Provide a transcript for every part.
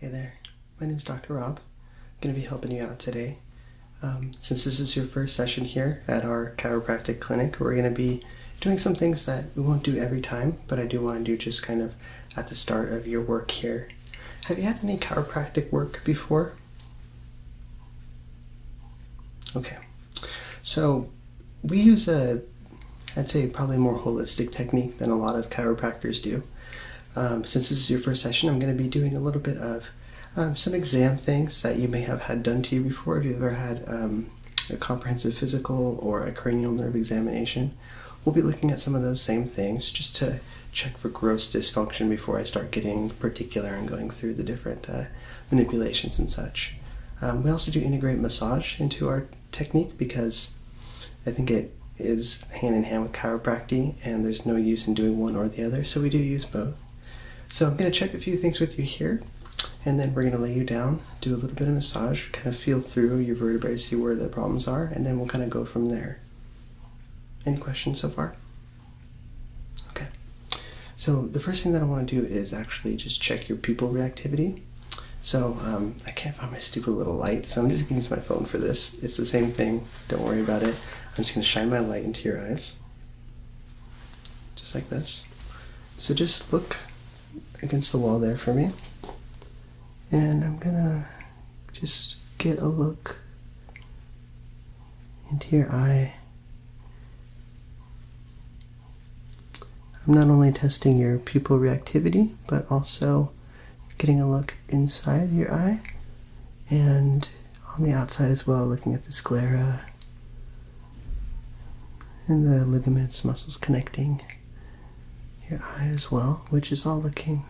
Hey there, my name is Dr. Rob. I'm going to be helping you out today. Since this is your first session here at our chiropractic clinic, we're going to be doing some things that we won't do every time, but I do want to do just kind of at the start of your work here. Have you had any chiropractic work before? Okay, so we use I'd say probably more holistic technique than a lot of chiropractors do. Since this is your first session, I'm going to be doing a little bit of some exam things that you may have had done to you before. If you've ever had a comprehensive physical or a cranial nerve examination, we'll be looking at some of those same things just to check for gross dysfunction before I start getting particular and going through the different manipulations and such. We also do integrate massage into our technique because I think it is hand in hand with chiropractic and there's no use in doing one or the other, so we do use both. So I'm going to check a few things with you here, and then we're going to lay you down, do a little bit of massage, kind of feel through your vertebrae, see where the problems are, and then we'll kind of go from there. Any questions so far? Okay. So the first thing that I want to do is actually just check your pupil reactivity. So I can't find my stupid little light, so I'm just going to use my phone for this. It's the same thing, don't worry about it. I'm just going to shine my light into your eyes, just like this. So just look against the wall there for me, and I'm going to just get a look into your eye. I'm not only testing your pupil reactivity, but also getting a look inside your eye and on the outside as well, looking at the sclera and the ligaments, muscles connecting your eye as well, which is all looking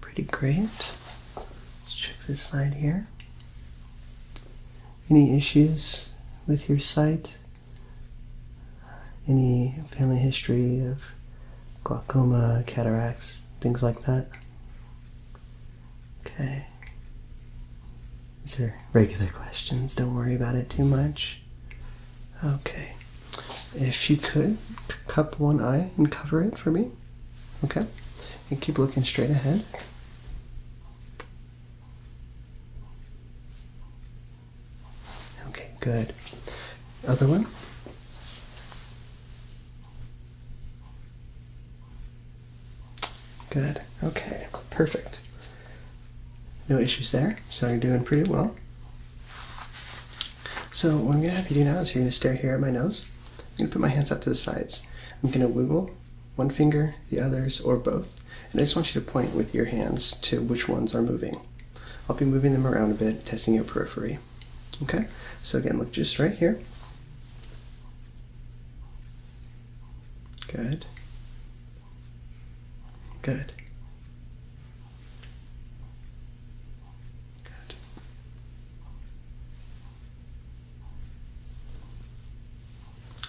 pretty great. Let's check this side here. Any issues with your sight? Any family history of glaucoma, cataracts, things like that? Okay. These are regular questions, don't worry about it too much. Okay. If you could, cup one eye and cover it for me. Okay. And keep looking straight ahead. Okay, good. Other one. Good. Okay, perfect. No issues there, so you're doing pretty well. So what I'm going to have you do now is you're going to stare here at my nose. I'm going to put my hands out to the sides. I'm going to wiggle one finger, the others, or both. And I just want you to point with your hands to which ones are moving. I'll be moving them around a bit, testing your periphery. Okay? So again, look just right here. Good. Good.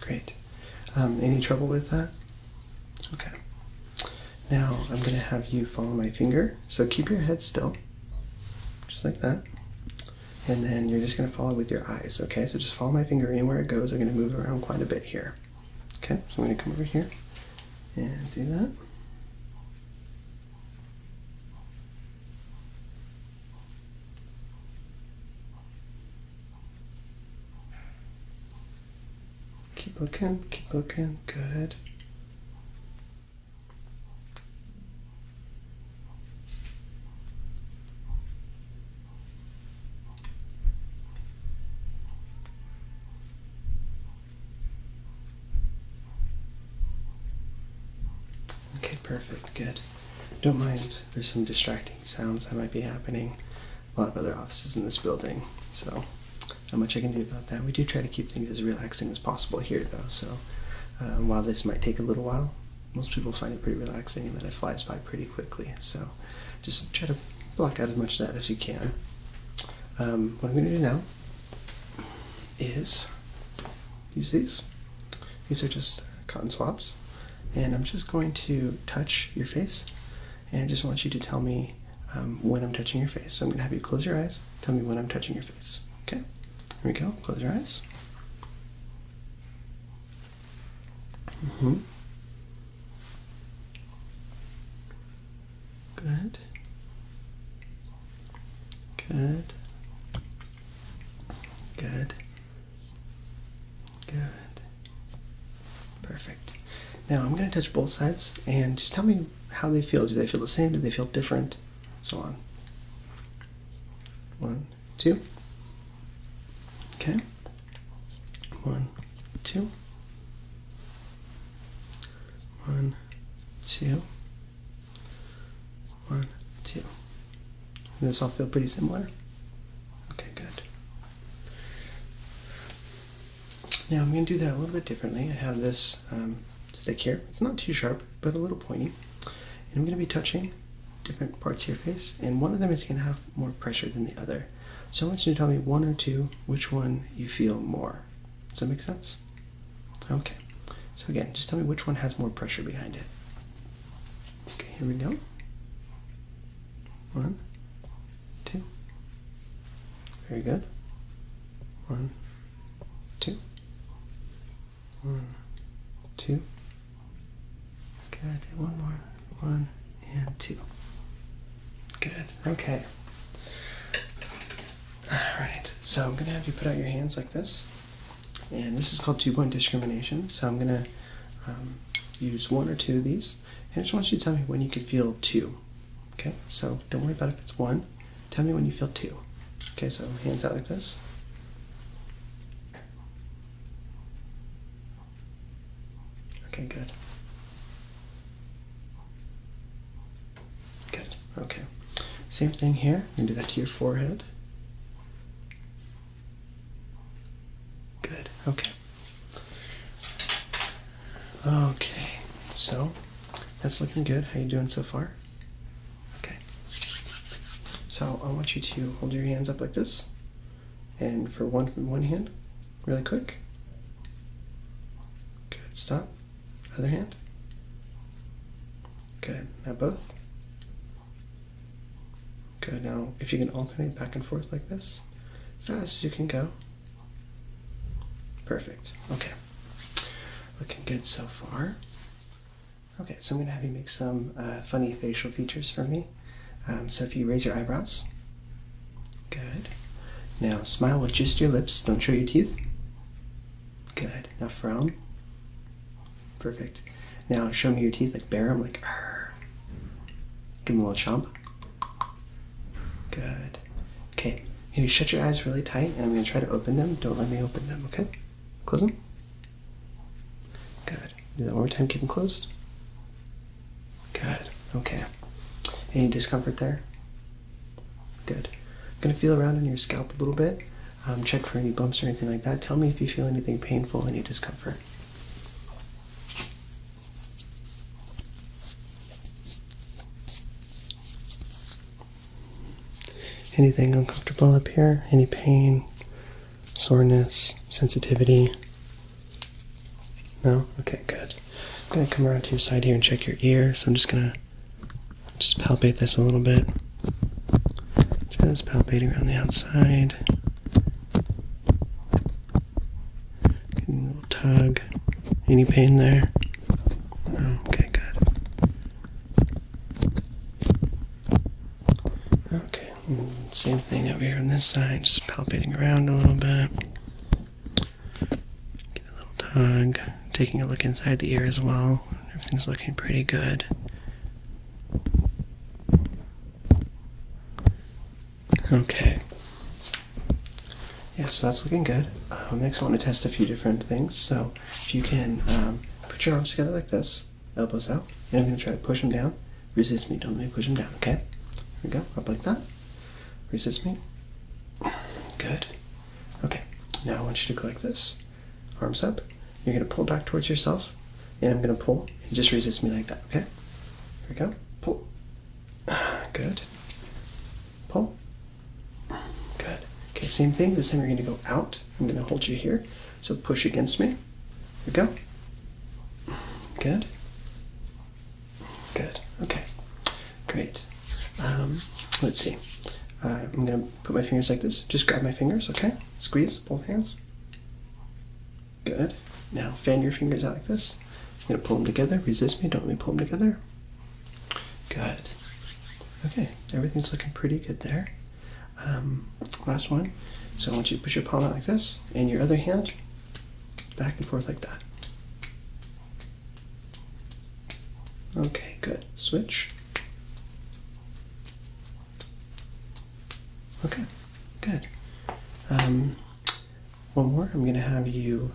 Great. Any trouble with that? Okay. Now I'm going to have you follow my finger. So keep your head still, just like that. And then you're just going to follow with your eyes, okay? So just follow my finger anywhere it goes. I'm going to move around quite a bit here. Okay, so I'm going to come over here and do that. Keep looking, good. Okay, perfect, good. Don't mind, there's some distracting sounds that might be happening. A lot of other offices in this building, so not much I can do about that. We do try to keep things as relaxing as possible here though, so while this might take a little while, most people find it pretty relaxing and then it flies by pretty quickly, so just try to block out as much of that as you can. What I'm going to do now is use these. These are just cotton swabs, and I'm just going to touch your face, and I just want you to tell me when I'm touching your face. So I'm going to have you close your eyes, tell me when I'm touching your face. Okay? Here we go. Close your eyes. Good. Good. Good. Good. Perfect. Now I'm going to touch both sides and just tell me how they feel. Do they feel the same? Do they feel different? So on. 1, 2. Okay. 1, 2. 1, 2. 1, 2. Does this all feel pretty similar? Okay, good. Now I'm going to do that a little bit differently. I have this stick here. It's not too sharp, but a little pointy. And I'm going to be touching different parts of your face, and one of them is going to have more pressure than the other. So I want you to tell me 1 or 2 which one you feel more. Does that make sense? Okay. So again, just tell me which one has more pressure behind it. Okay, here we go. 1, 2. Very good. 1, 2. 1, 2. Good. One more. 1 and 2. Good. Okay. Alright, so I'm going to have you put out your hands like this. And this is called 2-point discrimination. So I'm going to use 1 or 2 of these. And I just want you to tell me when you can feel 2. Okay, so don't worry about if it's 1. Tell me when you feel 2. Okay, so hands out like this. Okay, good. Good, okay. Same thing here. I'm going to do that to your forehead. Good, okay. Okay, so that's looking good. How you doing so far? Okay. So I want you to hold your hands up like this. And for one hand, really quick. Good, stop. Other hand. Good, now both. Good, now if you can alternate back and forth like this, fast as you can go. Perfect, okay. Looking good so far. Okay, so I'm gonna have you make some funny facial features for me. So if you raise your eyebrows. Good. Now smile with just your lips, don't show your teeth. Good, now frown. Perfect. Now show me your teeth, like bare them, like arr. Give them a little chomp. Good. Okay, maybe shut your eyes really tight and I'm gonna try to open them. Don't let me open them, okay? Close them. Good. Do that one more time, keep them closed. Good, okay. Any discomfort there? Good. I'm gonna feel around in your scalp a little bit. Check for any bumps or anything like that. Tell me if you feel anything painful, any discomfort. Anything uncomfortable up here? Any pain, soreness, sensitivity? No? Okay, good. I'm going to come around to your side here and check your ear. So I'm just going to palpate this a little bit. Just palpating around the outside. Getting a little tug. Any pain there? No? Okay, good. Okay. Same thing over here on this side, just palpating around a little bit. Get a little tug. Taking a look inside the ear as well. Everything's looking pretty good. Okay. Yes, that's looking good. Next I want to test a few different things. So if you can put your arms together like this, elbows out, and I'm going to try to push them down. Resist me, don't let me push them down, okay? Here we go, up like that. Resist me. Good. Okay, now I want you to go like this. Arms up. You're going to pull back towards yourself, and I'm going to pull, and just resist me like that, okay? Here we go. Pull. Good. Pull. Good. Okay, same thing. This time you're going to go out. I'm going to hold you here, so push against me. Here we go. Good. Good. Okay. Great. Let's see. I'm going to put my fingers like this. Just grab my fingers, okay? Squeeze both hands. Good. Now fan your fingers out like this. I'm going to pull them together. Resist me. Don't let me pull them together. Good. Okay. Everything's looking pretty good there. Last one. So I want you to put your palm out like this, and your other hand back and forth like that. Okay, good. Switch. Okay, good. One more. I'm going to have you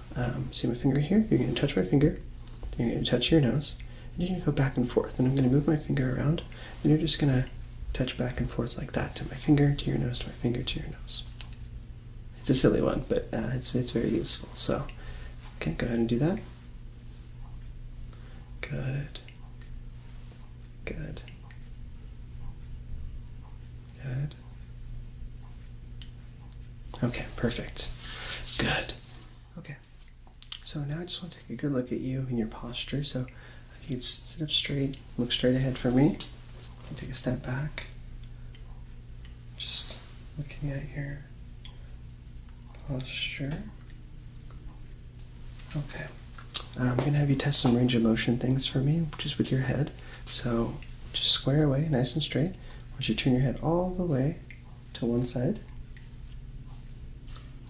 see my finger here. You're going to touch my finger. You're going to touch your nose. And you're going to go back and forth. And I'm going to move my finger around. And you're just going to touch back and forth like that, to my finger, to your nose, to my finger, to your nose. It's a silly one, but it's very useful. So, okay, go ahead and do that. Good. Good. Good. Okay, perfect. Good. Okay. So now I just want to take a good look at you and your posture. So if you could sit up straight, look straight ahead for me. And take a step back. Just looking at your posture. Okay. I'm going to have you test some range of motion things for me, just with your head. So just square away, nice and straight. I want you to turn your head all the way to one side.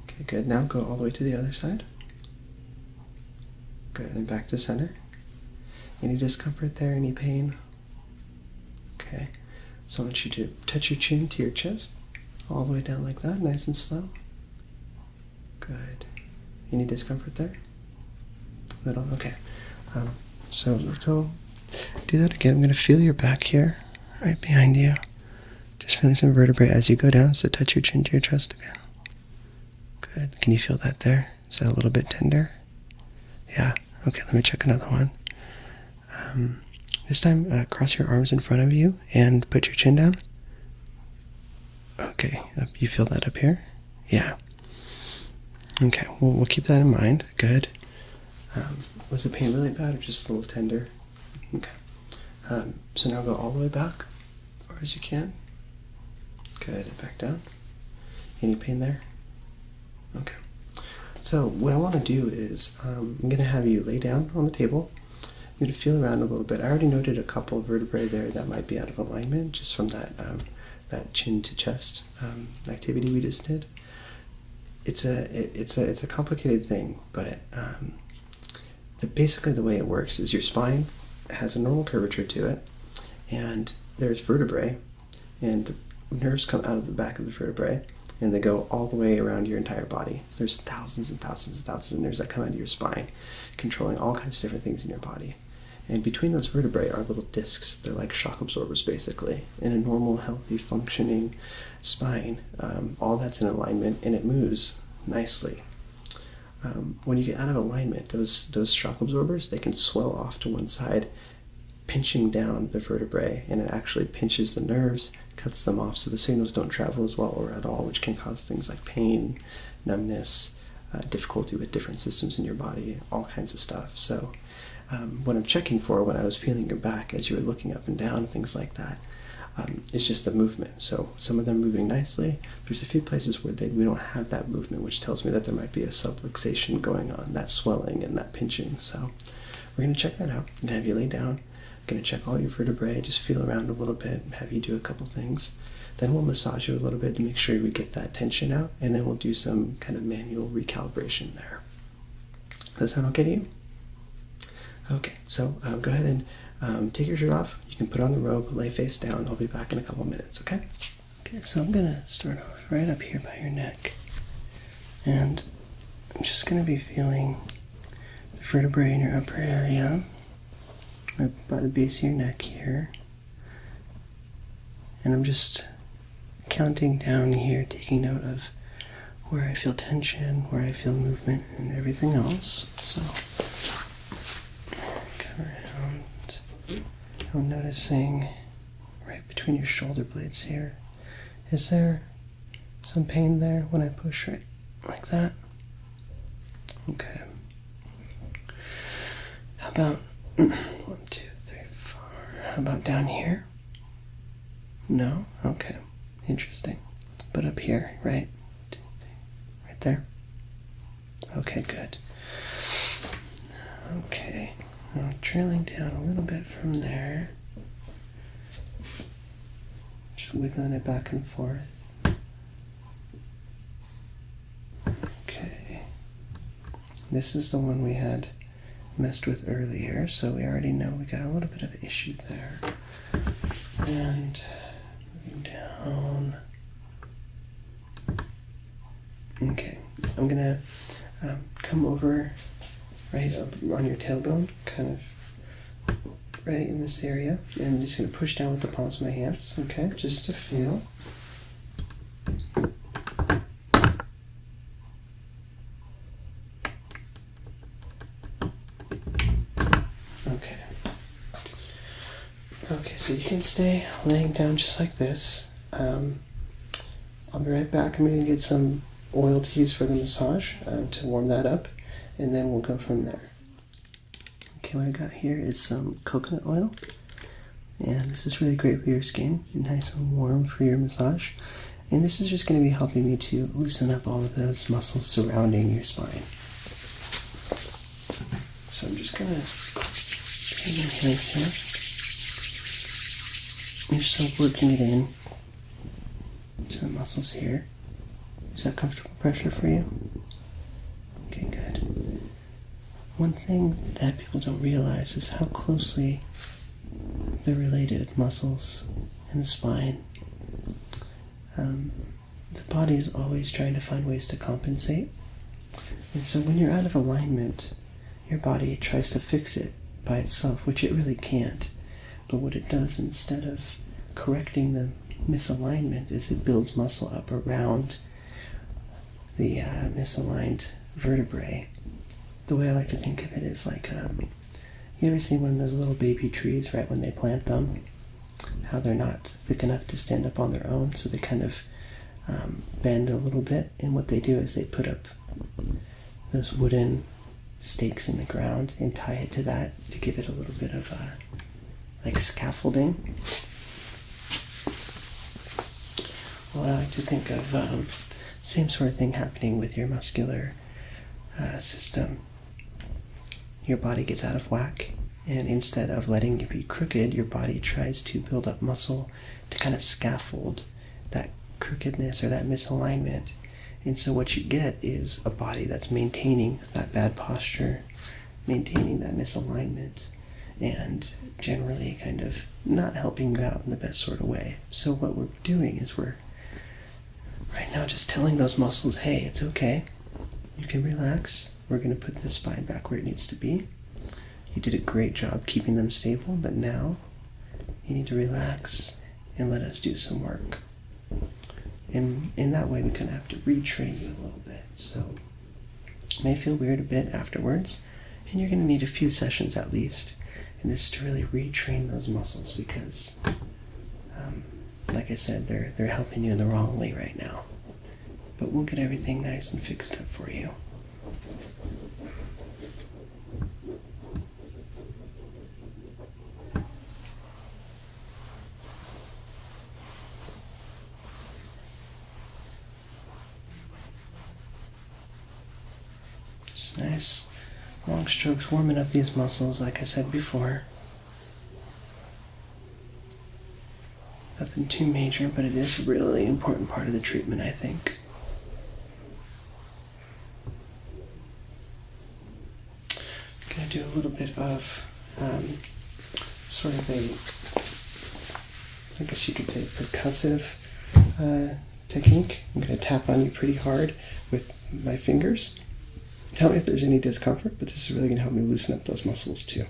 Okay, good. Now go all the way to the other side. Good, and back to center. Any discomfort there, any pain? Okay, so I want you to touch your chin to your chest, all the way down like that, nice and slow. Good. Any discomfort there? Little, okay. So let's go do that again. I'm going to feel your back here, right behind you. Just feeling some vertebrae as you go down, so touch your chin to your chest again. Good. Can you feel that there? Is that a little bit tender? Yeah. Okay, let me check another one. This time, cross your arms in front of you and put your chin down. Okay, you feel that up here? Yeah. Okay, we'll keep that in mind. Good. Was the pain really bad or just a little tender? Okay. So now go all the way back, or as you can. Good, and back down. Any pain there? Okay. So what I want to do is I'm going to have you lay down on the table. I'm going to feel around a little bit. I already noted a couple of vertebrae there that might be out of alignment just from that that chin to chest activity we just did. It's a complicated thing, but basically the way it works is your spine has a normal curvature to it, and there's vertebrae, and the nerves come out of the back of the vertebrae, and they go all the way around your entire body. There's thousands and thousands and thousands of nerves that come out of your spine, controlling all kinds of different things in your body. And between those vertebrae are little discs. They're like shock absorbers, basically. In a normal, healthy, functioning spine, all that's in alignment, and it moves nicely. When you get out of alignment, those shock absorbers, they can swell off to one side, pinching down the vertebrae, and it actually pinches the nerves, cuts them off so the signals don't travel as well or at all, which can cause things like pain, numbness, difficulty with different systems in your body, all kinds of stuff. So what I'm checking for when I was feeling your back as you were looking up and down, things like that, it's just the movement. So some of them moving nicely. There's a few places where we don't have that movement, which tells me that there might be a subluxation going on, that swelling and that pinching. So we're going to check that out. I'm going to have you lay down. I'm going to check all your vertebrae, just feel around a little bit, and have you do a couple things. Then we'll massage you a little bit to make sure we get that tension out, and then we'll do some kind of manual recalibration there. Does that sound okay to you? Okay, so go ahead and take your shirt off. You can put on the robe, lay face down. I'll be back in a couple minutes, okay? Okay, so I'm going to start off right up here by your neck. And I'm just going to be feeling the vertebrae in your upper area, right by the base of your neck here. And I'm just counting down here, taking note of where I feel tension, where I feel movement, and everything else. So, come around. I'm noticing right between your shoulder blades here. Is there some pain there when I push right like that? Okay. How about 1, 2, 3, 4? How about down here? No? Okay. Interesting. But up here, right? 2, 3, right there? Okay, good. Okay. Now trailing down a little bit from there. Just wiggling it back and forth. this is the one we had messed with earlier, so we already know we got a little bit of an issue there. And moving down. Okay, I'm gonna come over right up on your tailbone, kind of right in this area, and I'm just gonna push down with the palms of my hands, okay, just to feel. Okay, so you can stay laying down just like this. I'll be right back. I'm going to get some oil to use for the massage to warm that up, and then we'll go from there. Okay, what I got here is some coconut oil, and this is really great for your skin, nice and warm for your massage. And this is just going to be helping me to loosen up all of those muscles surrounding your spine. So I'm just going to take my hands here. You're still working it in to the muscles here. Is that comfortable pressure for you? Okay, good. One thing that people don't realize is how closely they're related, muscles and the spine. The body is always trying to find ways to compensate. And so when you're out of alignment, your body tries to fix it by itself, which it really can't. But what it does, instead of correcting the misalignment, is it builds muscle up around the misaligned vertebrae. The way I like to think of it is like, you ever seen one of those little baby trees right when they plant them? How they're not thick enough to stand up on their own, so they kind of bend a little bit, and what they do is they put up those wooden stakes in the ground and tie it to that to give it a little bit of like scaffolding. Well, I like to think of same sort of thing happening with your muscular system. Your body gets out of whack, and instead of letting you be crooked, your body tries to build up muscle to kind of scaffold that crookedness or that misalignment. And so what you get is a body that's maintaining that bad posture, maintaining that misalignment, and generally kind of not helping you out in the best sort of way. So what we're doing is we're right now just telling those muscles, hey, it's okay, you can relax, we're going to put the spine back where it needs to be. You did a great job keeping them stable, but now you need to relax and let us do some work. And in that way we kind of have to retrain you a little bit. So it may feel weird a bit afterwards, and you're going to need a few sessions at least. And this is to really retrain those muscles because, like I said, they're helping you in the wrong way right now. But we'll get everything nice and fixed up for you. Just nice long strokes, warming up these muscles like I said before. Nothing too major, but it is a really important part of the treatment, I think. I'm going to do a little bit of sort of a, I guess you could say, percussive technique. I'm going to tap on you pretty hard with my fingers. Tell me if there's any discomfort, but this is really going to help me loosen up those muscles too.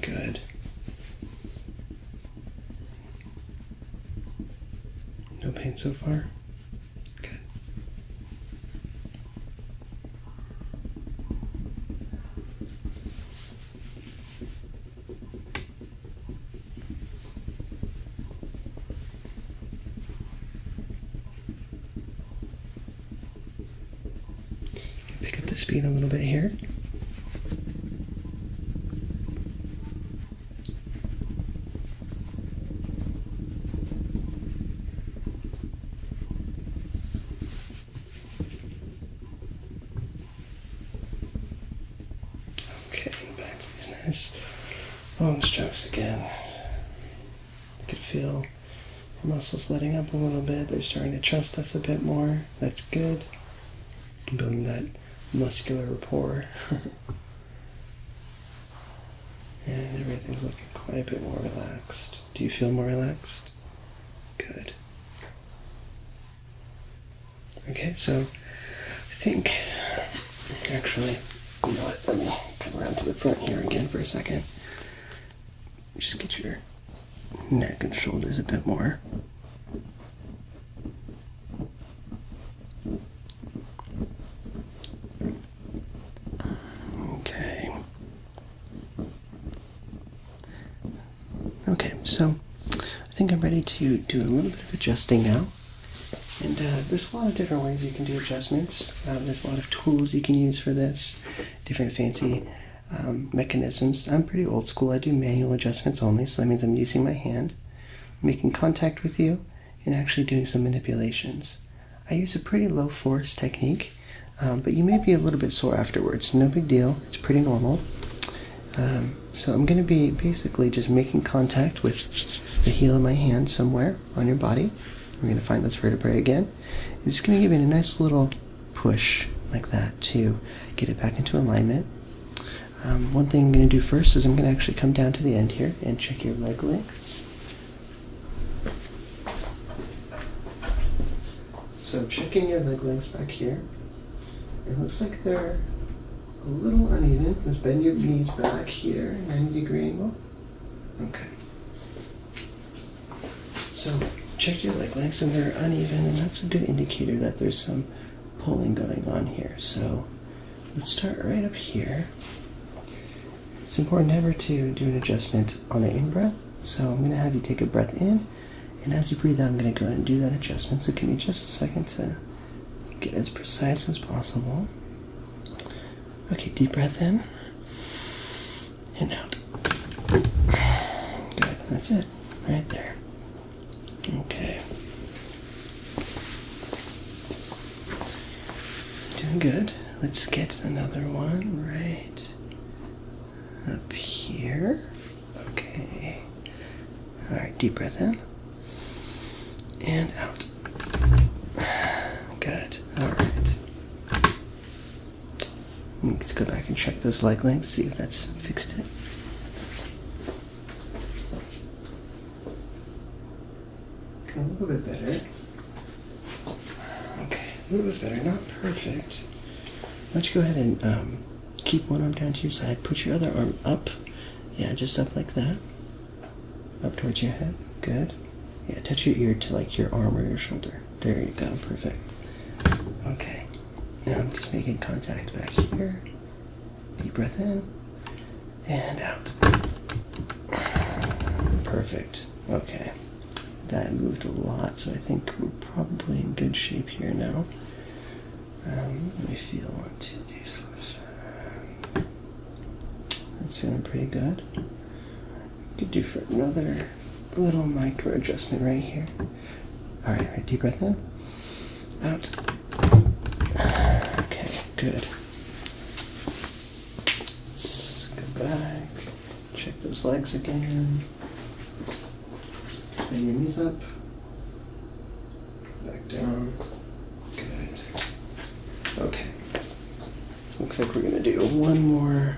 Good. No pain so far? Good. Pick up the speed a little bit here. Okay, back to these nice long strokes again. You can feel muscles letting up a little bit. They're starting to trust us a bit more. That's good. Building that muscular rapport. And everything's looking quite a bit more relaxed. Do you feel more relaxed? Good. Okay, so I think, actually, you know what, let me come around to the front here again for a second. Just get your neck and shoulders a bit more. Okay. Okay, so I think I'm ready to do a little bit of adjusting now. And there's a lot of different ways you can do adjustments. There's a lot of tools you can use for this, different fancy mechanisms. I'm pretty old school. I do manual adjustments only, so that means I'm using my hand, making contact with you, and actually doing some manipulations. I use a pretty low force technique, but you may be a little bit sore afterwards. No big deal. It's pretty normal. So I'm going to be basically just making contact with the heel of my hand somewhere on your body. We're going to find those vertebrae again. I'm just going to give it a nice little push like that to get it back into alignment. One thing I'm going to do first is I'm going to actually come down to the end here and check your leg lengths. So checking your leg lengths back here. It looks like they're a little uneven. Let's bend your knees back here, 90-degree angle. Okay. So check your leg lengths and they're uneven, and that's a good indicator that there's some pulling going on here. So let's start right up here. It's important never to do an adjustment on an in-breath, so I'm going to have you take a breath in, and as you breathe out, I'm going to go ahead and do that adjustment. So give me just a second to get as precise as possible. Okay, deep breath in and out. Good, that's it, right there. Okay. Doing good. Let's get another one right up here. Okay. Alright, deep breath in and out. Good. Alright. Let's go back and check those leg lengths, see if that's fixed it. A little bit better. Okay, a little bit better. Not perfect. Let's go ahead and keep one arm down to your side. Put your other arm up. Yeah, just up like that. Up towards your head. Good. Yeah, touch your ear to like your arm or your shoulder. There you go. Perfect. Okay. Now I'm just making contact back here. Deep breath in and out. Perfect. Okay. That moved a lot, so I think we're probably in good shape here now. Let me feel 1, 2, 3, 4, 5. That's feeling pretty good. Could do for another little micro adjustment right here. Alright, right, deep breath in. Out. Okay, good. Let's go back. Check those legs again. Bend your knees up. Back down. Good. Okay. Looks like we're going to do one more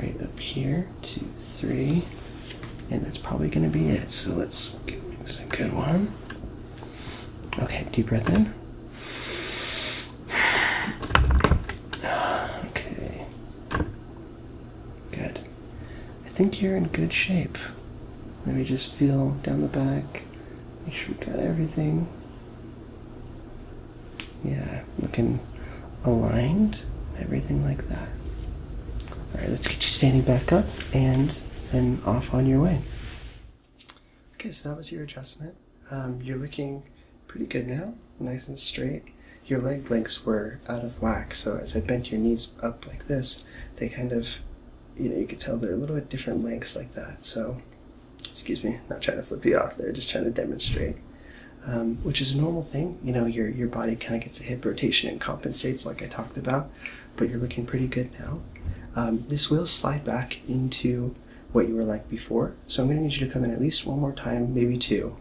right up here. 2, 3. And that's probably going to be it. So let's give this a good one. Okay, deep breath in. Okay. Good. I think you're in good shape. Let me just feel down the back. Make sure we got everything. Yeah, looking aligned. Everything like that. Alright, let's get you standing back up and then off on your way. Okay, so that was your adjustment. You're looking pretty good now. Nice and straight. Your leg lengths were out of whack, so as I bent your knees up like this, they kind of, you could tell they're a little bit different lengths like that. So excuse me, not trying to flip you off there, just trying to demonstrate, which is a normal thing. Your body kind of gets a hip rotation and compensates like I talked about, but you're looking pretty good now. This will slide back into what you were like before, so I'm going to need you to come in at least one more time, maybe two,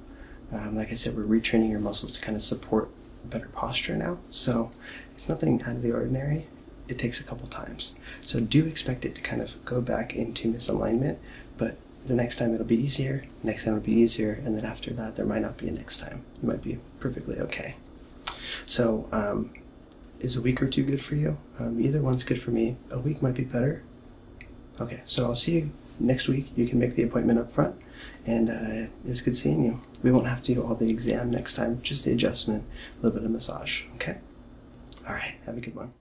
Like I said, we're retraining your muscles to kind of support better posture now. So it's nothing out of the ordinary. It takes a couple times. So do expect it to kind of go back into misalignment, but the next time it'll be easier, next time it'll be easier, and then after that there might not be a next time. You might be perfectly okay. So is a week or two good for you? Either one's good for me. A week might be better. Okay, so I'll see you next week. You can make the appointment up front, and it's good seeing you. We won't have to do all the exam next time, just the adjustment, a little bit of massage, okay? All right, have a good one.